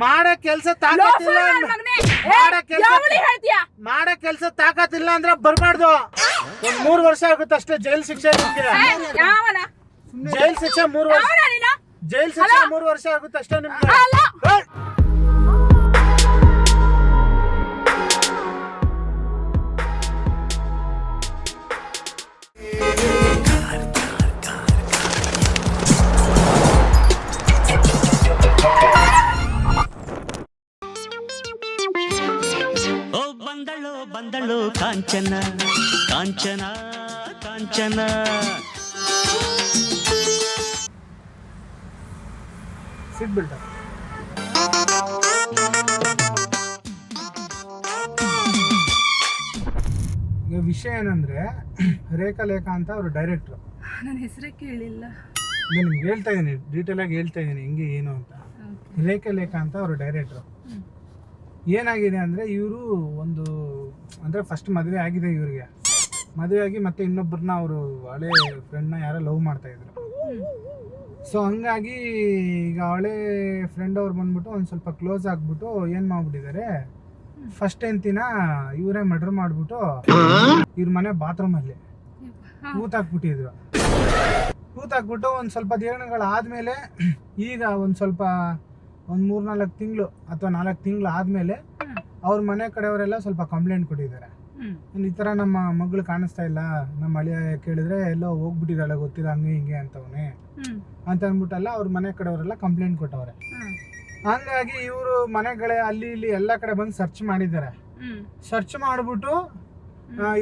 ಮಾಡೋ ಕೆಲ್ಸ ತಾಕತ್ತಿಲ್ಲ ಮಾಡೋ ಕೆಲ್ಸ ತಾಕತ್ತಿಲ್ಲ ಅಂದ್ರೆ ಬರ್ಬಾರ್ದು. ಒಂದ್ 3 ವರ್ಷ ಆಗುತ್ತೆ ಅಷ್ಟೇ ಜೈಲ್ ಶಿಕ್ಷೆ. ಜೈಲ್ ಶಿಕ್ಷೆ 3 ವರ್ಷ. ಜೈಲ್ ಶಿಕ್ಷೆ 3 ವರ್ಷ ಆಗುತ್ತೆ ಅಷ್ಟೇ ನಿಮ್ಗೆ. ಬಂದಳು ಕಾಂಚನ ಕಾಂಚನ ಕಾಂಚನ. ಸಿಗ್ಬಿಟ್ಟ ಈಗ ವಿಷಯ ಏನಂದ್ರೆ ರೇಖಾ ಅಂತ ಅವರು ಡೈರೆಕ್ಟರ್. ನನ್ನ ಹೆಸರೇ ಕೇಳಿಲ್ಲ. ನಿಮ್ಗೆ ಹೇಳ್ತಾ ಇದೀನಿ, ಡೀಟೇಲ್ ಆಗಿ ಹೇಳ್ತಾ ಇದೀನಿ ಹೆಂಗೆ ಏನು ಅಂತ. ರೇಖಾ ಅಂತ ಅವರು ಡೈರೆಕ್ಟರ್. ಏನಾಗಿದೆ ಅಂದರೆ ಇವರು ಒಂದು ಅಂದರೆ ಫಸ್ಟ್ ಮದುವೆ ಆಗಿದೆ ಇವ್ರಿಗೆ. ಮದುವೆ ಆಗಿ ಮತ್ತೆ ಇನ್ನೊಬ್ಬರನ್ನ ಅವರು ಹಳೆ ಫ್ರೆಂಡ್ನ ಯಾರೋ ಲವ್ ಮಾಡ್ತಾಯಿದ್ರು. ಸೊ ಹಂಗಾಗಿ ಈಗ ಹಳೆ ಫ್ರೆಂಡ್ ಅವ್ರು ಬಂದ್ಬಿಟ್ಟು ಒಂದು ಸ್ವಲ್ಪ ಕ್ಲೋಸ್ ಆಗಿಬಿಟ್ಟು ಏನು ಮಾಡ್ಬಿಟ್ಟಿದ್ದಾರೆ, ಫಸ್ಟ್ ಹೆಂಡ್ತಿನ ಇವರೇ ಮರ್ಡರ್ ಮಾಡಿಬಿಟ್ಟು ಇವ್ರ ಮನೆ ಬಾತ್ರೂಮಲ್ಲಿ ಊತಾಕ್ಬಿಟ್ಟಿದ್ರು. ಊತಾಕ್ಬಿಟ್ಟು ಒಂದು ಸ್ವಲ್ಪ ದಿನಗಳಾದಮೇಲೆ ಈಗ ಒಂದು 3-4 ತಿಂಗಳು ಅಥವಾ 4 ತಿಂಗಳು ಆದಮೇಲೆ ಅವ್ರ ಮನೆ ಕಡೆಯವರೆಲ್ಲ ಸ್ವಲ್ಪ ಕಂಪ್ಲೇಂಟ್ ಕೊಟ್ಟಿದ್ದಾರೆ. ಈ ಥರ ನಮ್ಮ ಮಗಳು ಕಾಣಿಸ್ತಾ ಇಲ್ಲ, ನಮ್ಮ ಅಳಿಯ ಕೇಳಿದ್ರೆ ಎಲ್ಲೋ ಹೋಗ್ಬಿಟ್ಟಿದ್ದಾಳೆ ಗೊತ್ತಿಲ್ಲ ಹಂಗೆ ಹಿಂಗೆ ಅಂತವನೇ ಅಂತ ಅಂದ್ಬಿಟ್ಟಲ್ಲ ಅವ್ರ ಮನೆ ಕಡೆಯವರೆಲ್ಲ ಕಂಪ್ಲೇಂಟ್ ಕೊಟ್ಟವ್ರೆ. ಹಂಗಾಗಿ ಇವರು ಮನೆಗಳೇ ಅಲ್ಲಿ ಇಲ್ಲಿ ಎಲ್ಲ ಕಡೆ ಬಂದು ಸರ್ಚ್ ಮಾಡಿದ್ದಾರೆ. ಸರ್ಚ್ ಮಾಡಿಬಿಟ್ಟು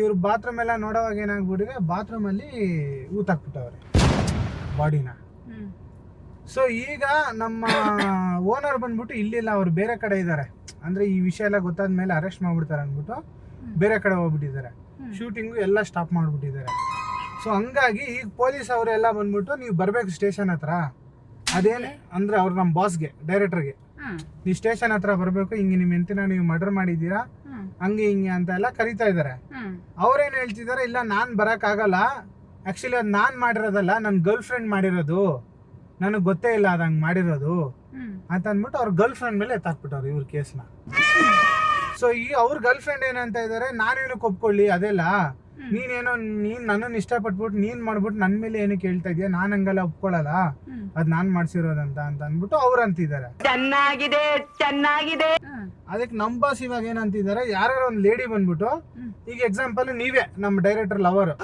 ಇವ್ರು ಬಾತ್ರೂಮ್ ಎಲ್ಲ ನೋಡೋವಾಗ ಏನಾಗ್ಬಿಟ್ಟಿದೆ, ಬಾತ್ರೂಮಲ್ಲಿ ಊತಾಕ್ಬಿಟ್ಟವ್ರೆ ಬಾಡಿನ. ಸೊ ಈಗ ನಮ್ಮ ಓನರ್ ಬಂದ್ಬಿಟ್ಟು ಇಲ್ಲಿಲ್ಲ, ಅವ್ರು ಬೇರೆ ಕಡೆ ಇದ್ದಾರೆ. ಅಂದರೆ ಈ ವಿಷಯ ಎಲ್ಲ ಗೊತ್ತಾದ್ಮೇಲೆ ಅರೆಸ್ಟ್ ಮಾಡ್ಬಿಡ್ತಾರೆ ಅಂದ್ಬಿಟ್ಟು ಬೇರೆ ಕಡೆ ಹೋಗ್ಬಿಟ್ಟಿದ್ದಾರೆ. ಶೂಟಿಂಗು ಎಲ್ಲ ಸ್ಟಾಪ್ ಮಾಡಿಬಿಟ್ಟಿದ್ದಾರೆ. ಸೊ ಹಂಗಾಗಿ ಈಗ ಪೊಲೀಸ್ ಅವರೆಲ್ಲ ಬಂದ್ಬಿಟ್ಟು ನೀವು ಬರಬೇಕು ಸ್ಟೇಷನ್ ಹತ್ರ. ಅದೇನು ಅಂದರೆ ಅವ್ರು ನಮ್ಮ ಬಾಸ್ಗೆ, ಡೈರೆಕ್ಟರ್ಗೆ, ನೀವು ಸ್ಟೇಷನ್ ಹತ್ರ ಬರಬೇಕು, ಹಿಂಗೆ ನಿಮ್ಮ ಹೆಂಡತಿನ ನೀವು ಮರ್ಡರ್ ಮಾಡಿದ್ದೀರಾ ಹಂಗೆ ಹಿಂಗೆ ಅಂತ ಎಲ್ಲ ಕರಿತಾ ಇದ್ದಾರೆ. ಅವ್ರೇನು ಹೇಳ್ತಿದ್ದಾರೆ, ಇಲ್ಲ ನಾನು ಬರೋಕ್ಕಾಗಲ್ಲ, ಆ್ಯಕ್ಚುಲಿ ಅದು ನಾನು ಮಾಡಿರೋದಲ್ಲ, ನನ್ನ ಗರ್ಲ್ ಫ್ರೆಂಡ್ ಮಾಡಿರೋದು, ನನಗೆ ಗೊತ್ತೇ ಇಲ್ಲ ಅದು ಹಂಗೆ ಮಾಡಿರೋದು ಅಂತ ಅಂದ್ಬಿಟ್ಟು ಅವ್ರ ಗರ್ಲ್ ಫ್ರೆಂಡ್ ಮೇಲೆ ಎತ್ತಾಕ್ಬಿಟ್ಟವ್ರು ಇವ್ರ ಕೇಸ್ನ. ಸೊ ಈ ಅವ್ರ ಗರ್ಲ್ ಫ್ರೆಂಡ್ ಏನಂತ ಇದ್ದಾರೆ, ನಾನೇನು ಒಪ್ಕೊಳ್ಳಿ ಅದೆಲ್ಲ, ನೀನು ನನ್ನನ್ನು ಇಷ್ಟಪಟ್ಬಿಟ್ಟು ನೀನು ಮಾಡ್ಬಿಟ್ಟು ನನ್ನ ಮೇಲೆ ಏನಕ್ಕೆ ಹೇಳ್ತಾ ಇದೆಯಾ, ನಾನು ಹಂಗೆಲ್ಲ ಒಪ್ಕೊಳ್ಳಲ್ಲ, ಅದು ನಾನು ಮಾಡಿಸಿರೋದಂತ ಅಂತ ಅಂದ್ಬಿಟ್ಟು ಅವ್ರು ಅಂತಿದ್ದಾರೆ. ಚೆನ್ನಾಗಿದೆ ಚೆನ್ನಾಗಿದೆ. ಅದಕ್ಕೆ ನಮ್ಮ ಬಾಸ್ ಇವಾಗ ಏನಂತಿದ್ದಾರೆ, ಯಾರು ಒಂದು ಲೇಡಿ ಬಂದ್ಬಿಟ್ಟು, ಈಗ ಎಕ್ಸಾಂಪಲ್ ನೀವೇ ನಮ್ಮ ಡೈರೆಕ್ಟರ್ ಲವರ್,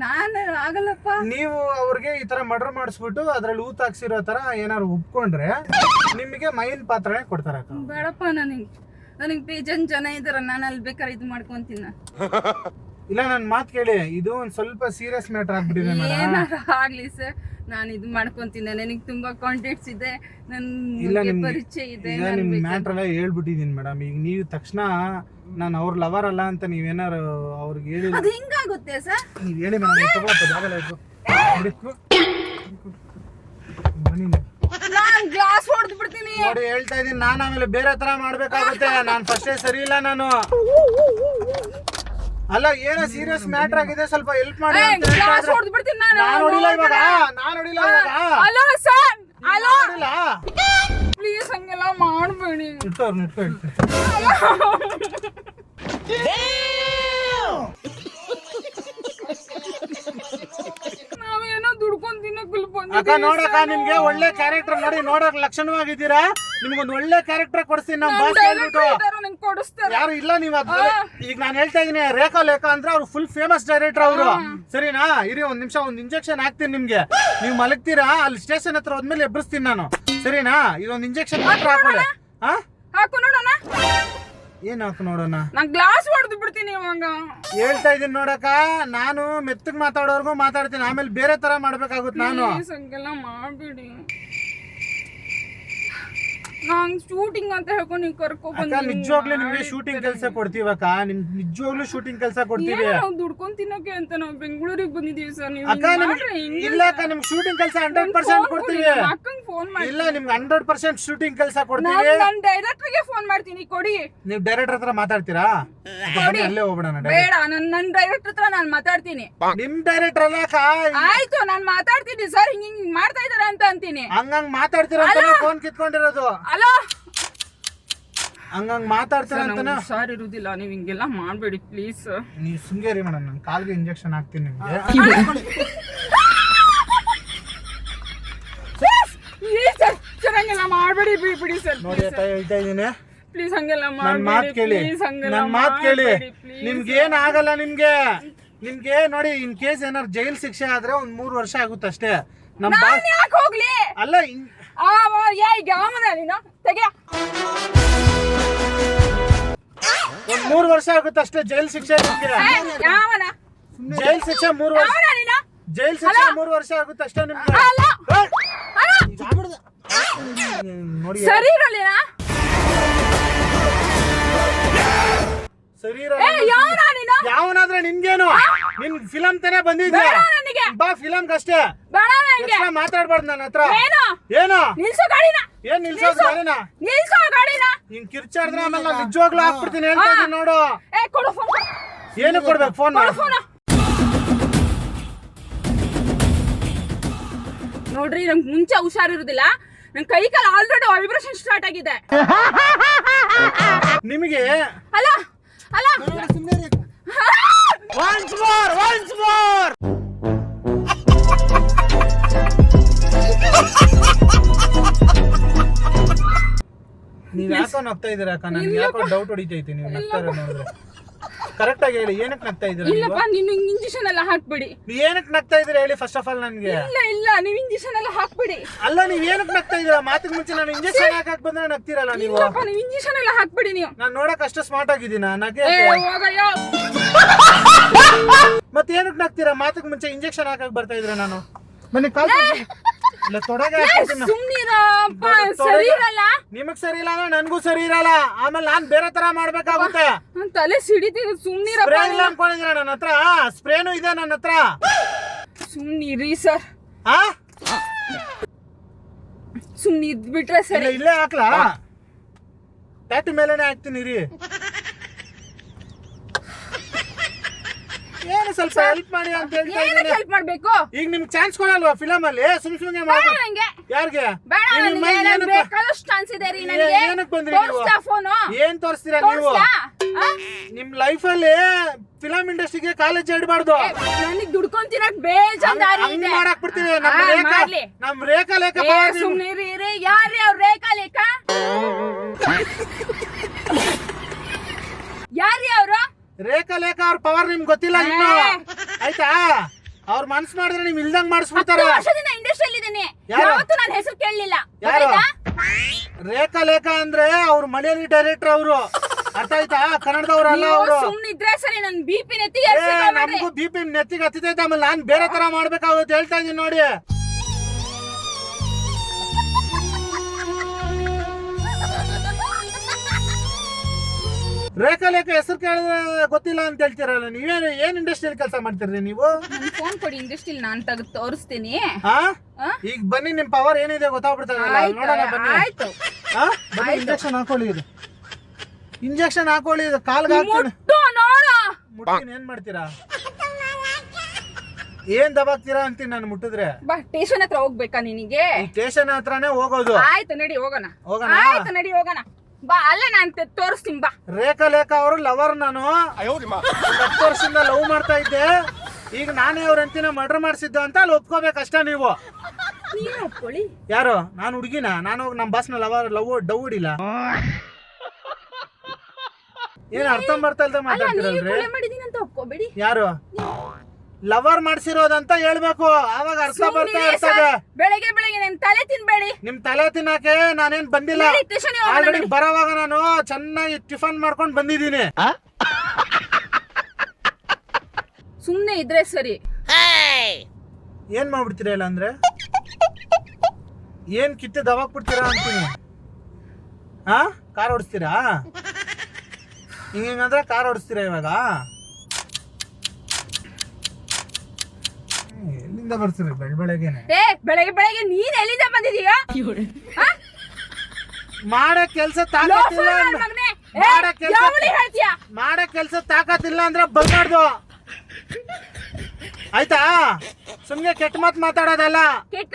ನಾನು ಆಗಲ್ಲಪ್ಪ, ನೀವು ಅವ್ರಿಗೆ ಈ ತರ ಮರ್ಡರ್ ಮಾಡಿಸ್ಬಿಟ್ಟು ಅದ್ರಲ್ಲಿ ಊತ ಹಾಕ್ಸಿರೋ ತರ ಏನಾದ್ರು ಒಪ್ಕೊಂಡ್ರೆ ನಿಮಗೆ ಮೈನ್ ಪಾತ್ರನೇ ಕೊಡ್ತಾರೆ. ಬೇಡಪ್ಪ, ನನಗೆ ಬೇಜನ್ ಜನ ಇದಾರ, ನಾನು ಅಲ್ಲಿ ಬೇಕಾದ್ರೆ ಇದು ಮಾಡ್ಕೊಂತೀನಿ. ಇಲ್ಲ ನನ್ನ ಮಾತು ಕೇಳಿ, ಇದು ಒಂದ್ ಸ್ವಲ್ಪ ಸೀರಿಯಸ್ ಮ್ಯಾಟರ್ ಆಗ್ಬಿಟ್ಟಿದೆ ಮೇಡಮ್. ಏನಾರ ಆಗ್ಲಿ ಸರ್, ನಾನು ಇದು ಮಾಡ್ಕೊಂತೀನಿ. ನನಗೆ ತುಂಬಾ ಕಾಂಟ್ಯಾಕ್ಟ್ಸ್ ಇದೆ, ನನ್ನ ಪರಿಚಯ ಇದೆ. ಈಗ ನಿಮ್ ಮ್ಯಾಟರ್ ಎಲ್ಲ ಹೇಳ್ಬಿಟ್ಟಿದೀನಿ ಮೇಡಮ್. ಈಗ ನೀವು ತಕ್ಷಣ ನಾನು ಅವ್ರ ಲವರ್ ಅಲ್ಲ ಅಂತ ನೀವೇನಾರು ಅವ್ರಿಗೆ ಹೇಳಿ, ಅದು ಹಿಂಗಾಗುತ್ತೆ ಸರ್. ನೀವು ಹೇಳಿ ಮೇಡಮ್, ತಗೊಳಪ್ಪ ಜಾಗಲ್ಲ ಇತ್ತು ನಾನು ಗ್ಲಾಸ್ ಹೊಡೆದು ಬಿಡ್ತೀನಿ ನೋಡಿ, ಹೇಳ್ತಾ ಇದೀನಿ. ನಾನು ಆಮೇಲೆ ಬೇರೆ ತರ ಮಾಡ್ಬೇಕಾಗುತ್ತೆ. ನಾನು ಫಸ್ಟೇ ಸರಿ ಇಲ್ಲ. ನಾನು ಅಲ್ಲ, ಏನೋ ಸೀರಿಯಸ್ ಮ್ಯಾಟರ್ ಆಗಿದೆ, ಸ್ವಲ್ಪ ಹೆಲ್ಪ್ ಮಾಡಿ ಅಂತ ಗ್ಲಾಸ್ ಹೊಡೆದು ಬಿಡ್ತೀನಿ ನಾನು. ನಾನು ಹೊಡಿಲ್ಲ ಇವಾಗ. ಹಲೋ ಸರ್, ಹಲೋ ಪ್ಲೀಸ್ ಹಂಗೆಲ್ಲ ಮಾಡಬೇಡಿ. ಇಟ್ಕೊ ನಾವೇನೋ ದುಡ್ಕೊಂಡ್ ತಿನ್ನಕ್ಕಲ್ಲಿ ಅಕ್ಕ. ನೋಡಕ್ಕ, ನಿಮ್ಗೆ ಒಳ್ಳೆ ಕ್ಯಾರೆಕ್ಟರ್ ನೋಡಿ, ನೋಡಕ್ ಲಕ್ಷಣವಾಗಿದ್ದೀರಾ. ನಿಮ್ಗೊಂದು ಒಳ್ಳೆ ಕ್ಯಾರೆಕ್ಟರ್ ಕೊಡಿಸ್ತೀನಿ ನಮ್ಮ ಬಾಸ್ ಹೇಳ್ಬಿಟ್ಟು. ಯಾರು ಇಲ್ಲ ನೀವು ಈಗ ನಾನು ಹೇಳ್ತಾ ಇದೀನಿ, ರೇಖಾ ಅಂದ್ರೆ ಅವ್ರು ಫುಲ್ ಫೇಮಸ್ ಡೈರೆಕ್ಟರ್ ಅವರು, ಸರಿನಾ? ಇರಿ ಒಂದ್ ನಿಮಿಷ, ಒಂದು ಇಂಜೆಕ್ಷನ್ ಹಾಕ್ತೀನಿ ನಿಮ್ಗೆ. ನೀವು ಮಲಗ್ತೀರಾ, ಅಲ್ಲಿ ಸ್ಟೇಷನ್ ಹತ್ರ ಹೋದ್ಮೇಲೆ ಎಬ್ಬರಿಸ್ತೀನಿ ನಾನು, ಸರಿನಾ? ಇದೊಂದು ಇಂಜೆಕ್ಷನ್ ಮಾತ್ರ ಹಾಕೊಳ್ಳಿ. ಹಾಕು ನೋಡೋಣ. ಏನ್ ಹಾಕು ನೋಡೋಣ? ನಾನು ಗ್ಲಾಸ್ ಹೊಡೆದು ಬಿಡ್ತೀನಿ ಇವಾಗ. ಹೇಳ್ತಾ ಇದೀನಿ ನೋಡಕ್ಕ, ನಾನು ಮೆತ್ತಗ್ ಮಾತಾಡೋರ್ಗು ಮಾತಾಡ್ತೀನಿ, ಆಮೇಲೆ ಬೇರೆ ತರ ಮಾಡ್ಬೇಕಾಗುತ್ತೆ. ನಾನು ಹಂಗೆಲ್ಲ ಮಾಡ್ಬೇಡಿ. ನಾನ್ ಶೂಟಿಂಗ್ ಅಂತ ಹೇಳ್ಕೊಂಡು ನೀವು ಕರ್ಕೊಂಡ್ ಅಕ್ಕ, ನಿಜವಾಗ್ಲೂ ನಿಮ್ಗೆ ಶೂಟಿಂಗ್ ಕೆಲಸ ಕೊಡ್ತೀವಕ್ಕ. ನಿಮ್ ನಿಜವಾಗ್ಲೂ ಶೂಟಿಂಗ್ ಕೆಲಸ ಕೊಡ್ತೀವಿ. ನಾವು ದುಡ್ಕೊಂಡ್ ತಿನ್ನಕ್ಕೆ ಅಂತ ನಾವು ಬೆಂಗಳೂರಿಗೆ ಬಂದಿದೀವಿ ಸರ್. ನೀವು ಅಕ್ಕ, ಇಲ್ಲ ಅಕ್ಕ, ನಿಮ್ಗೆ ಶೂಟಿಂಗ್ ಕೆಲಸ 100% ಕೊಡ್ತೀವಿ. ಅಕ್ಕಂಗೆ ಫೋನ್ ಮಾಡಿ. ಇಲ್ಲ, ನಿಮ್ಗೆ 100% ಶೂಟಿಂಗ್ ಕೆಲಸ ಕೊಡ್ತೀವಿ. ನಾನು ಡೈರೆಕ್ಟರ್ಗೆ ಫೋನ್ ಮಾಡ್ತೀನಿ, ಕೊಡಿ. ನೀವು ಡೈರೆಕ್ಟರ್ ಹತ್ರ ಮಾತಾಡ್ತೀರಾ? ಅಲ್ಲೇ ಹೋಗ್ಬಿಡೋಣ. ಬೇಡ, ನನ್ನ ಡೈರೆಕ್ಟರ್ ಹತ್ರ ನಾನು ಮಾತಾಡ್ತೀನಿ. ನಿಮ್ ಡೈರೆಕ್ಟರ್ ಅಲ್ಲ ಅಕ್ಕ. ಆಯ್ತು, ನಾನು ಮಾತಾಡ್ತೀನಿ ಸರ್, ಹಿಂಗ್ ಮಾಡ್ತಾ ಇದಾರೆ ಅಂತ ಅಂತೀನಿ. ಹಂಗಂಗ್ ಮಾತಾಡ್ತೀರಾ? ಫೋನ್ ಕಿತ್ಕೊಂಡಿರೋದು. ಹಲೋ ಹಂಗಂಗ್ ಮಾತಾಡ್ತಾರೆ ಅಂತಾನೆ ಹುಷಾರಿರುದಿಲ್ಲ, ನೀವ್ ಹಿಂಗೆಲ್ಲ ಮಾಡ್ಬೇಡಿ ಪ್ಲೀಸ್. ನೀವು ಸುಂಗೇರಿ ಮೇಡಮ್, ನನ್ನ ಕಾಲ್ಗೆ ಇಂಜೆಕ್ಷನ್ ಹಾಕ್ತೀನಿ ನಿಮ್ಗೆ. ಹಂಗೆಲ್ಲ ಮಾಡ್ಬೇಡಿ ಬಿಡಿ ಸರ್. ನೋಡಿ ಹೇಳ್ತಾ ಇದೀನಿ, ಪ್ಲೀಸ್ ಹಂಗೆಲ್ಲ ನನ್ ಮಾತ್ ಕೇಳಿ, ನನ್ ಮಾತ್ ಕೇಳಿ. ನಿಮ್ಗೆ ಏನ್ ಆಗಲ್ಲ. ನಿಮ್ಗೆ ನೋಡಿ, ಇನ್ ಕೇಸ್ ಏನಾರು ಜೈಲ್ ಶಿಕ್ಷೆ ಆದ್ರೆ ಒಂದ್ 3 ವರ್ಷ ಆಗುತ್ತೆ ಅಷ್ಟೇ. ನಮ್ ಯಾಕೆ ಹೋಗ್ಲಿ? ಅಲ್ಲ ಒಂದ್ 3 ವರ್ಷ ಆಗುತ್ತೆ ಅಷ್ಟೇ ಜೈಲ್ ಶಿಕ್ಷೆ. ಜೈಲ್ ಶಿಕ್ಷೆ 3 ವರ್ಷ. ಜೈಲ್ ಶಿಕ್ಷೆ 3 ವರ್ಷ ಆಗುತ್ತೆ ಅಷ್ಟೇ ನಿಮ್ಗೆ. ನೋಡಿ ಸರಿ ಇರಲಿಲ್ಲ. ಯಾವನಾದ್ರೆ ನಿನ್ಗೇನು? ನಿನ್ ಫಿಲಂ ತಾನೇ ಬಂದಿದ್ದೆ, ಬಾ ಫಿಲಂಗೆ ಅಷ್ಟೇ. ಮಾತಾಡ್ಬಾರ್ದು ನನ್ನ ಹತ್ರ. ಏನು ಏನ್ ನಿಲ್ಸೋದು ಗಾಡಿನ? ಹಿಂಗ್ ಕಿರ್ಚಾಡಿದ್ರೆ ಆಮೇಲೆ ನಾನು ನಿಜವಾಗ್ಲೂ ಹಾಕ್ಬಿಡ್ತೀನಿ ಹೇಳ್ತಾ ಇದೀನಿ ನೋಡು. ಏನು ಕೊಡ್ಬೇಕು ಫೋನ್? ನೋಡ್ರಿ, ನಮ್ಗೆ ಮುಂಚೆ ಹುಷಾರಿರುದಿಲ್ಲ. ನನ್ ಕೈ ಕಾಲ ಆಲ್ರೆಡಿ ವೈಬ್ರೇಷನ್ ಸ್ಟಾರ್ಟ್ ಆಗಿದೆ. ನಿಮಗೆ ಅಲ್ಲ ಒನ್ಸ್ ಮೋರ್ ನೀವ್ ಯಾಕೋ ನಗ್ತಾ ಇದೀರ ಅಕ್ಕ? ನನ್ಗೆ ಯಾಕೋ ಡೌಟ್ ಹೊಡಿತೈತಿ ನೀವು ನಗ್ತಾ ಇರೋ ನೋಡಿದ್ರೆ. ಕರೆಕ್ಟ್ ಆಗಿ ಹೇಳಿ, ಏನಕ್ಕೆ ನಗ್ತಾ ಇದೀರ? ಇಲ್ಲಪ್ಪ, ನೀನು ಇಂಜೆಕ್ಷನ್ ಎಲ್ಲ ಹಾಕ್ಬಿಡಿ. ಏನಕ್ಕೆ ನಗ್ತಾ ಇದೀರ ಹೇಳಿ ಫಸ್ಟ್ ಆಫ್ ಆಲ್ ನನ್ಗೆ. ಇಲ್ಲ ನೀವು ಇಂಜೆಕ್ಷನ್ ಎಲ್ಲ ಹಾಕ್ಬಿಡಿ. ಅಲ್ಲ, ನೀವ್ ಏನಕ್ಕೆ ನಗ್ತಾ ಇದೀರ? ಮಾತಿಗೆ ಮುಂಚೆ ನಾನು ಇಂಜೆಕ್ಷನ್ ಹಾಕಕ್ ಬಂದ್ರೆ ನಗ್ತಿರಲ್ಲ ನೀವು. ನೀವು ಇಂಜೆಕ್ಷನ್ ಎಲ್ಲ ಹಾಕ್ಬಿಡಿ. ನೀವು ನಾನ್ ನೋಡಕ್ ಅಷ್ಟು ಸ್ಮಾರ್ಟ್ ಆಗಿದ್ದೀನ? ನಗೆ ಮತ್ತೆ ಏನಕ್ಕೆ ನಗ್ತೀರಾ? ಮಾತಿಗೆ ಮುಂಚೆ ಇಂಜೆಕ್ಷನ್ ಹಾಕಕ್ ಬರ್ತಾ ಇದ್ರೆ ನಾನು ಬನ್ನಿ ಕಾಲ್ ಇಲ್ಲ ತೊಡಗೆ ಸರಿ ಇರಲ್ಲ. ನಿಮಗ್ ಸರಿ ಇಲ್ಲ ಅಂದ್ರೆ ನನ್ಗೂ ಸರಿ ಇರಲ್ಲ. ಆಮೇಲೆ ನಾನ್ ಬೇರೆ ತರ ಮಾಡ್ಬೇಕಾಗುತ್ತೆ. ತಲೆ ಸಿಡಿತೀವಿ. ಸುಮ್ನಿರ. ಸ್ಪ್ರೇ ಇಲ್ಲ ಅನ್ಕೊಂಡಿದ್ದೀರ ನನ್ನ ಹತ್ರ? ಸ್ಪ್ರೇನು ಇದೆ ನನ್ನ ಹತ್ರ. ಸುಮ್ನಿರಿ ಸರ್. ಸುಮ್ನಿ ಇದ್ಬಿಟ್ರೆ ಸರಿ. ಇಲ್ಲೇ ಹಾಕ್ಲಾ? ಟ್ಯಾಟು ಮೇಲೆನೆ ಹಾಕ್ತೀನಿ ರೀ. ಏನು ಸ್ವಲ್ಪ ಹೆಲ್ಪ್ ಮಾಡಿ ಅಂತ ಹೇಳ್ತಾ ಇದ್ದೀನಿ. ಹೆಲ್ಪ್ ಮಾಡ್ಬೇಕು. ಈಗ ನಿಮ್ಗೆ ಚಾನ್ಸ್ ಕೊಡಲ್ವಾ ಫಿಲಮ್ ಅಲ್ಲಿ? ಸುಮ್ನೆ ಮಾಡಿ. ಯಾರಿಗೆ? ಏನಕ್ಕೆ ಬಂದ್ರಿ ನೀವು? ಏನ್ ತೋರಿಸ್ತೀರಾ ನೀವು? ನಿಮ್ ಲೈಫ್ ಅಲ್ಲಿ ಫಿಲಂ ಇಂಡಸ್ಟ್ರಿಗೆ ಕಾಲೇಜ್ ಇಡಬಾರ್ದು. ನನಗೆ ದುಡ್ಕೊಂತಿರಕ್ ಬೇಜಾರು ಇದೆ. ಮಾಡಕ್ ಬಿಡ್ತೀವಿ. ನಮ್ ರೇಖಾ ಲೇಖ ಸುಮ್ನಿರಿ. ಯಾರ್ರಿ ಅವ್ರ ರೇಖಾ ಲೇಖ? ಯಾರ್ರಿ ಅವರು? ರೇಖಾ ಲೇಖ ಅವ್ರ ಪವರ್ ನಿಮ್ಗೆ ಗೊತ್ತಿಲ್ಲ ಇನ್ನು, ಆಯ್ತಾ? ಅವ್ರ ಮನ್ಸ್ ಮಾಡಿದ್ರೆ ನಿಮ್ ಇಲ್ದಂಗ್ ಮಾಡಿಸ್ಬಿಡ್ತಾರೆ. ಇಂಡಸ್ಟ್ರಿಯಲ್ಲಿ ಇದ್ದೀನಿ, ಯಾವತ್ತೂ ನನ್ನ ಹೆಸರು ಕೇಳಲಿಲ್ಲ. ಯಾರು? ರೇಖಾ ಲೇಖ ಅಂದ್ರೆ ಅವ್ರು ಮಲಯಾಳಿ ಡೈರೆಕ್ಟರ್ ಅವರು, ಅರ್ಥ ಆಯ್ತಾ? ಕನ್ನಡದವ್ರಲ್ಲ ಅವರು. ಸುಮ್ನಿದ್ರೆ ಸರಿ. ನನ್ ಬಿಪಿ ನೆತ್ತಿ ನಮಗೂ ಬಿಪಿ ನೆತ್ತಿಗೆ ಹತ್ತಿತೈತೆ. ಆಮೇಲೆ ನಾನ್ ಬೇರೆ ತರ ಮಾಡ್ಬೇಕಾಗುತ್ತೆ ಹೇಳ್ತಾ ಇದೀನಿ ನೋಡಿ. ರೇಖಾ ಲೇಖ ಹೆಸರು ಕೇಳಿದ್ರೆ ಗೊತ್ತಿಲ್ಲ ಅಂತ ಹೇಳ್ತೀರಲ್ಲ. ನೀವೇನು ಏನ್ ಇಂಡಸ್ಟ್ರಿಯಲ್ಲಿ ಕೆಲಸ ಮಾಡ್ತೀರಿ ನೀವು? ಫೋನ್ ಕೊಡಿ, ಇಂಡಸ್ಟ್ರಿಯಲ್ಲಿ ನಾನ್ ತೆಗೆದು ತೋರಿಸ್ತೀನಿ. ಈಗ ಬನ್ನಿ, ನಿಮ್ ಪವರ್ ಏನಿದೆ ಗೊತ್ತಾಗ್ಬಿಡ್ತದೆ. ನೋಡೋಣ ಬನ್ನಿ. ಆಯ್ತು, ಬನ್ನಿ, ಇಂಜೆಕ್ಷನ್ ಹಾಕೊಳ್ಳಿ. ಇದು ಇಂಜೆಕ್ಷನ್ ಹಾಕೊಳ್ಳಿ. ಇದು ಕಾಲ್ಗೆ ಹಾಕ್ತೀನಿ. ಮುಟ್ತೀನಿ. ಏನ್ ಮಾಡ್ತೀರಾ? ಏನ್ ದಬಾಕ್ತೀರಾ ಅಂತೀನಿ ನಾನು ಮುಟ್ಟಿದ್ರೆ. ಬಾ, ಸ್ಟೇಷನ್ ಹತ್ರ ಹೋಗ್ಬೇಕಾ ನಿನಗೆ? ಸ್ಟೇಷನ್ ಹತ್ರನೇ ಹೋಗೋದು. ಆಯ್ತು ನಡಿ ಹೋಗೋಣ. ಆಯ್ತು ನಡಿ ಹೋಗೋಣ. ಬಾ, ಅಲ್ಲೇ ನಾನು ತೋರಿಸ್ತೀನಿ ಬಾ. ರೇಖಾ ಲೇಖ ಅವರು ಲವರ್. ನಾನು 10 ವರ್ಷದಿಂದ ಲವ್ ಮಾಡ್ತಾ ಇದ್ದೆ. ಈಗ ನಾನೇ ಅವ್ರ ಅಂತಿನ ಮರ್ಡರ್ ಮಾಡಿಸಿದ್ದ ಅಂತ ಅಲ್ಲಿ ಒಪ್ಕೋಬೇಕಷ್ಟ ನೀವು. ಯಾರು? ನಾನು ಹುಡುಗಿನ? ನಾನು ಹೋಗಿ ನಮ್ಮ ಬಾಸ್ನ ಲವ್ ಡವ್ ಹೊಡಿಲ್ಲ. ಏನ್ ಅರ್ಥ ಬರ್ತಾ ಇಲ್ದ ಮಾತಾಡ್ತಿರಲ್ರಿ? ಯಾರು ಲವರ್ ಮಾಡ್ಸಿರೋದಂತ ಹೇಳ್ಬೇಕು, ಆವಾಗ ಅರ್ಥ ಬರ್ತಾ ಇರ್ತದೆ. ಬೆಳಗ್ಗೆ ನಿಮ್ ತಲೆ ತಿನ್ಬೇಡಿ. ನಿಮ್ ತಲೆ ತಿನ್ನಕ್ಕೆ ನಾನೇನ್ ಬಂದಿಲ್ಲ. ಆಲ್ರೆಡಿ ಬರೋವಾಗ ನಾನು ಚೆನ್ನಾಗಿ ಟಿಫನ್ ಮಾಡ್ಕೊಂಡ್ ಬಂದಿದ್ದೀನಿ. ಸುಮ್ನೆ ಇದ್ರೆ ಸರಿ. ಏನ್ ಮಾಡ್ಬಿಡ್ತೀರಾ? ಇಲ್ಲ ಅಂದ್ರೆ ಏನ್ ಕಿತ್ತೆ ದವಾಕ್ ಬಿಡ್ತೀರಾ ಅಂತೀನಿ. ಕಾರ್ ಓಡಿಸ್ತೀರಾ? ಹಿಂಗಂದ್ರೆ ಕಾರ್ ಓಡಿಸ್ತೀರಾ ಇವಾಗ? ಎಲ್ಲಿಂದ ಬರ್ತೀರಿ ಬೆಳಗ್ಗೆನೆ? ಬೆಳಗ್ಗೆ ನೀನ್ ಎಲ್ಲಿಂದ ಬಂದಿದೀಯಾ? ಮಾಡಕ್ ಕೆಲ್ಸ ತಾಕತ್ತಿಲ್ಲ ಅಂದ್ರೆ ಬಂದ್ಬಾರ್ದು. ಆಯ್ತಾ? ಸುಮ್ನೆ ಕೆಟ್ಟ ಮಾತು ಮಾತಾಡೋದಲ್ಲ. ಕೆಟ್ಟ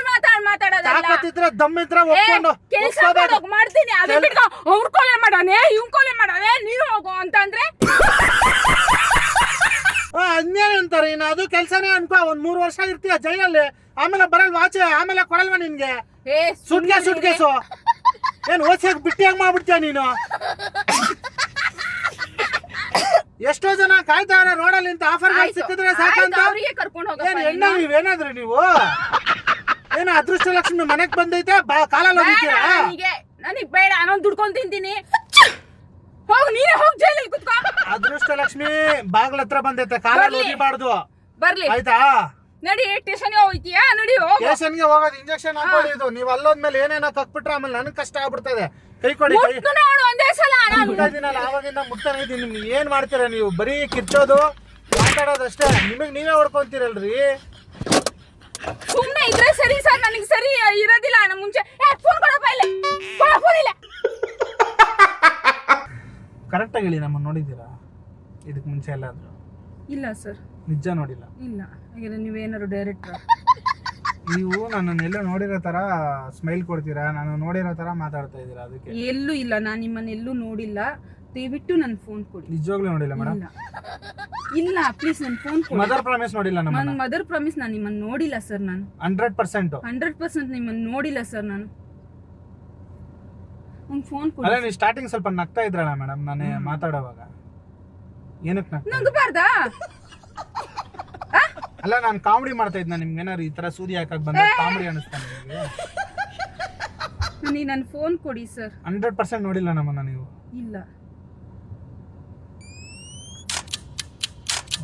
ಮಾತಾಡೋದಲ್ಲ. ತಾಕತ್ತಿದ್ರೆ ದಮ್ಮಿದ್ರೆ ಒಪ್ಕೊಂಡು ಕೆಲಸ ಮಾಡ್ತೀನಿ. ಅದೇ ಬಿಟ್ಕೊ ಅವ್ರ ಕೊಲೆ ಮಾಡೋನೆ ಇವ್ನ್ ಕೊಲೆ ಮಾಡೋನೆ ನೀನು ಹೋಗು ಅಂತಂದ್ರೆ ಅದ್ನೇನೆ ಅಂತಾರೆ. ಇನ್ನು ಅದು ಕೆಲ್ಸನೇ ಅನ್ಕೋ. ಒಂದ್ 3 ವರ್ಷ ಇರ್ತೀಯ ಜೈಲಲ್ಲಿ, ಆಮೇಲೆ ಬರಲ್ವಾ ಆಚೆ, ಆಮೇಲೆ ಕೊಡಲ್ವಾ ನಿನ್ಗೆ ಸುಟ್ಕೇಸು? ಏನ್ ಓದ್ಸಕ್ ಬಿಟ್ಟಿಯಾಗ ಮಾಡ್ಬಿಡ್ತೀಯ ನೀನು? ಎಷ್ಟೋ ಜನ ಕಾಯ್ತಾವ್ರೆ ರೋಡಲ್ಲಿ ಇಂತ ಆಫರ್ ಸಿಕ್ಕಿದ್ರೆ ಸಾಕಂತ. ಏನ್ ಹೆಣ್ಣ ನೀವೇನಾದ್ರಿ ನೀವು? ಏನ ಅದೃಷ್ಟ ಲಕ್ಷ್ಮಿ ಮನೆಗ್ ಬಂದೈತೆ ಕಾಲಲ್ಲಿ ಹೋಗಿದ್ದೀರಾ? ನನಗ್ ಬೇಡ, ನಾನು ದುಡ್ಕೊಂಡ್ ತಿಂತೀನಿ. ಹೋಗ್ ನೀನೇ ಹೋಗ್ ಜೈಲಲ್ಲಿ ಕುತ್ಕೋ. ಅದೃಷ್ಟ ಲಕ್ಷ್ಮಿ ಬಾಗ್ಲ ಹತ್ರ ಬಂದೈತೆ, ಕಾಲಲ್ಲಿ ಹೋಗಿಬಾರ್ದು. ಬರ್ಲಿ ಆಯ್ತಾ? ನಡಿ ಸ್ಟೇಷನ್ಗೆ ಹೋಗ್ತೀಯಾ? ನಡಿ ಹೋಗು. ಸ್ಟೇಷನ್ಗೆ ಹೋಗೋದು ಇಂಜೆಕ್ಷನ್ ಹಾಕೊಳ್ಳೋದು. ನೀವು ಅಲ್ಲೋದ್ಮೇಲೆ ಏನೇನೋ ಕಕ್ಬಿಟ್ರೆ ಆಮೇಲೆ ನನಗ್ ಕಷ್ಟ ಆಗ್ಬಿಡ್ತದೆ. ಕೈ ಕೊಡಿ. ನೋಡು ಒಂದೇ ಸಲ. ಇದೀನಲ್ಲ ಆವಾಗಿಂದ ಮುಟ್ತಾನೆ ಇದೀನಿ. ನಿಮ್ಗೆ ಏನ್ ಮಾಡ್ತೀರಾ ನೀವು? ಬರೀ ಕಿರ್ಚೋದು ಮಾತಾಡೋದಷ್ಟೇ. ನಿಮಗ್ ನೀವೇ ಹೊಡ್ಕೊಂತೀರಲ್ರಿ. ಸುಮ್ನೆ ಇದ್ರೆ ಸರಿ ಸರ್, ನನಗೆ ಸರಿ ಇರೋದಿಲ್ಲ. ನಮ್ಮ ಮುಂಚೆ ಫೋನ್ ಕೊಡಪ್ಪ, ಇಲ್ಲ ಫೋನ್ ಇಲ್ಲ. ಕರೆಕ್ಟ್ ಆಗಿ ಹೇಳಿ, ನಮ್ಮನ್ನ ನೋಡಿದ್ದೀರಾ ಇದಕ್ ಮುಂಚೆ ಎಲ್ಲಾದ್ರೂ? ಇಲ್ಲ ಸರ್, ನಿಜ ನೋಡಿಲ್ಲ. ಇಲ್ಲ. ಹಾಗಾದ್ರೆ ನೀವೇನಾದ್ರು ಡೈರೆಕ್ಟರ್? ನೀವು ನನ್ನನ್ನೆಲ್ಲೋ ನೋಡಿರೋ ತರ ಸ್ಮೈಲ್ ಕೊಡ್ತೀರಾ, ನಾನು ನೋಡಿರೋ ತರ ಮಾತಾಡ್ತಾ ಇದ್ದೀರಾ. ಅದಕ್ಕೆ ಎಲ್ಲೂ ಇಲ್ಲ, ನಾನು ನಿಮ್ಮನ್ನ ಎಲ್ಲೂ ನೋಡಿಲ್ಲ. ದಯವಿಟ್ಟು ನನ್ನ ಫೋನ್ ಕೊಡಿ. ನಿಜವಾಗ್ಲೂ ನೋಡಿಲ್ಲ ಮೇಡಮ್? ಇಲ್ಲ ಪ್ಲೀಸ್ ನನ್ನ ಫೋನ್ ಕೊಡಿ. ಮದರ್ ಪ್ರಾಮಿಸ್ ನೋಡಿಲ್ಲ ನಮ್ಮ? ನನ್ನ ಮದರ್ ಪ್ರಾಮಿಸ್ ನಾನು ನಿಮ್ಮನ್ನ ನೋಡಿಲ್ಲ ಸರ್. ನಾನು 100% ನಿಮ್ಮನ್ನ ನೋಡಿಲ್ಲ ಸರ್. ನಾನು ಒಂದು ಫೋನ್ ಕೊಡಿ. ಅಲ್ಲ, ನೀವು ಸ್ಟಾರ್ಟಿಂಗ್ ಸ್ವಲ್ಪ ನಗ್ತಾ ಇದ್ರಲ್ಲ ಮೇಡಮ್ ನಾನೇ ಮಾತಾಡೋವಾಗ. ಏನಕ್ಕೆ ನಗ್ತಾ? ನಗಬಾರ್ದಾ? ಅಲ್ಲ, ನಾನು ಕಾಮಿಡಿ ಮಾಡ್ತಾ ಇದ್ನ. ನಿಮ್ಗೆ ಏನಾದ್ರು ಈ ತರ ಸೂದಿ ಹಾಕಕ್ ಬಂದ ಕಾಮಿಡಿ ಅನಿಸ್ತಾನೆ ನಿಮಗೆ? ನನಗೆ ನನ್ನ ಫೋನ್ ಕೊಡಿ ಸರ್. 100% ನೋಡಿಲ್ಲ ನಮ್ಮನ್ನ ನೀವು? ಇಲ್ಲ.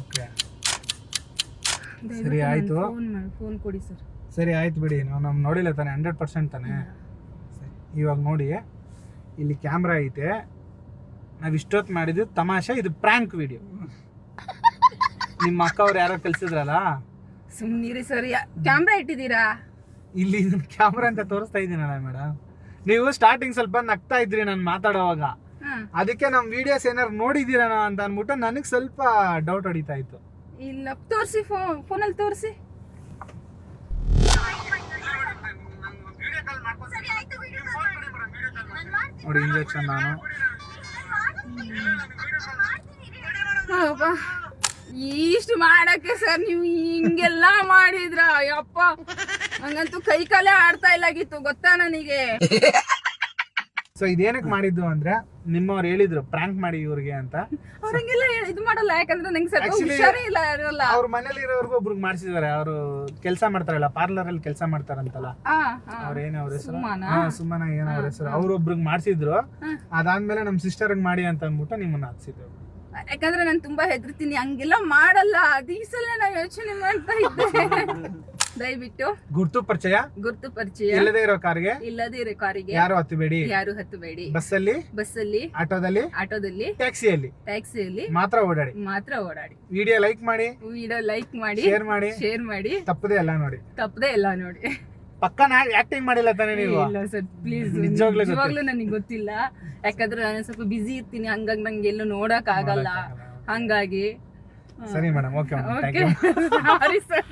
ಓಕೆ, ಸರಿ ಆಯ್ತು. ಫೋನ್ ಕೊಡಿ ಸರ್. ಸರಿ ಆಯ್ತು ಬಿಡಿ. ನಾವು ನೋಡಿಲ್ಲ ತಾನೆ? 100% ತಾನೆ? ಇವಾಗ ನೋಡಿ, ಇಲ್ಲಿ ಕ್ಯಾಮ್ರಾ ಐತೆ. ನಾವು ಇಷ್ಟೊತ್ತು ಮಾಡಿದ್ದು ತಮಾಷೆ, ಇದು ಪ್ರ್ಯಾಂಕ್ ವಿಡಿಯೋ. ನಿಮ್ಮ ಅಕ್ಕ ಅವ್ರು ಯಾರೋ ಕಲ್ಸಿದ್ರಲ್ಲ? ಸುಮ್ಮನಿರಿ ಸರ್. ಕ್ಯಾಮ್ರಾ ಇಟ್ಟಿದ್ದೀರಾ ಇಲ್ಲಿ? ಕ್ಯಾಮ್ರಾ ಅಂತ ತೋರಿಸ್ತಾ ಇದ್ದೀನಲ್ಲ ಮೇಡಮ್. ನೀವು ಸ್ಟಾರ್ಟಿಂಗ್ ಸ್ವಲ್ಪ ನಗ್ತಾ ಇದ್ರಿ ನಾನು ಮಾತಾಡೋವಾಗ. ಅದಕ್ಕೆ ನಮ್ಮ ವಿಡಿಯೋಸ್ ಏನಾರು ನೋಡಿದ್ದೀರಾ ಅಂತ ಅಂದ್ಬಿಟ್ಟು ನನಗೆ ಸ್ವಲ್ಪ ಡೌಟ್ ಹೊಡಿತಾ ಇತ್ತು. ಇಲ್ಲ, ತೋರಿಸಿ, ಫೋನಲ್ಲಿ ತೋರಿಸಿ. ನೋಡಿ ಇಂಜೆಕ್ಷನ್ ನಾನು ಇಷ್ಟು ಮಾಡಕ್ಕೆ ಸರ್ ನೀವು ಹಿಂಗೆಲ್ಲ ಮಾಡಿದ್ರ? ಯಪ್ಪ, ನಂಗಂತೂ ಕೈ ಕಾಲೇ ಆಡ್ತಾ ಇಲ್ಲಾಗಿತ್ತು, ಗೊತ್ತಾ ನನಗೆ. ಸೊ ಇದೇನಕ್ಕೆ ಮಾಡಿದ್ದು ಅಂದ್ರೆ, ನಿಮ್ಮವ್ರು ಹೇಳಿದ್ರು ಪ್ರ್ಯಾಂಕ್ ಮಾಡಿ ಇವ್ರಿಗೆ ಅಂತ. ಅವ್ರಂಗೆಲ್ಲ ಇದು ಮಾಡಲ್ಲ, ಯಾಕಂದ್ರೆ ನಂಗೆ ಸ್ವಲ್ಪ ಹುಷಾರೇ ಇಲ್ಲ ಇರಲ್ಲ. ಅವ್ರ ಮನೇಲಿ ಇರೋರ್ಗು ಒಬ್ರಿಗೆ ಮಾಡಿಸಿದಾರೆ. ಅವರು ಕೆಲಸ ಮಾಡ್ತಾರಲ್ಲ, ಪಾರ್ಲರ್ ಅಲ್ಲಿ ಕೆಲಸ ಮಾಡ್ತಾರಂತಲ್ಲ. ಅವ್ರ ಏನ ಅವ್ರ ಹೆಸರು? ಸುಮ್ಮನ ಏನ ಅವ್ರ ಹೆಸರು? ಅವ್ರೊಬ್ರಿಗೆ ಮಾಡಿಸಿದ್ರು. ಅದಾದ್ಮೇಲೆ ನಮ್ ಸಿಸ್ಟರ್ಗ್ ಮಾಡಿ ಅಂತ ಅಂದ್ಬಿಟ್ಟು ನಿಮ್ಮನ್ನ ಹಾಕ್ಸಿದ್ರು. ಯಾಕಂದ್ರೆ ನಾನು ತುಂಬಾ ಹೆದರ್ತೀನಿ, ಹಂಗೆಲ್ಲ ಮಾಡಲ್ಲ. ಈ ಸಲ ನಾನು ಯೋಚನೆ ಮಾಡ್ತಾ ಇದ್ದೆ. ದಯವಿಟ್ಟು ಗುರುತು ಪರಿಚಯ ಇಲ್ಲದೇ ಇರೋ ಕಾರಿಗೆ ಯಾರು ಹತ್ತಬೇಡಿ. ಬಸ್ಸಲ್ಲಿ ಆಟೋದಲ್ಲಿ ಟ್ಯಾಕ್ಸಿಯಲ್ಲಿ ಮಾತ್ರ ಓಡಾಡಿ. ವಿಡಿಯೋ ಲೈಕ್ ಮಾಡಿ, ಶೇರ್ ಮಾಡಿ. ತಪ್ಪದೆ ಎಲ್ಲ ನೋಡಿ. ಪಕ್ಕ ಆಕ್ಟಿಂಗ್ ಮಾಡಿಲ್ಲ ತಾನೇ ನೀವು? ಇಲ್ಲ ಸರ್, ಪ್ಲೀಸ್. ನಿಜವಾಗ್ಲೂ ನನಗೆ ಗೊತ್ತಿಲ್ಲ, ಯಾಕಂದ್ರೆ ನಾನು ಸ್ವಲ್ಪ ಬಿಸಿ ಇರ್ತೀನಿ. ಹಂಗಾಗಿ ನಂಗೆ ಎಲ್ಲೂ ನೋಡಕ್ ಆಗಲ್ಲ. ಹಂಗಾಗಿ ಸರಿ ಮೇಡಮ್. Okay, sorry sir.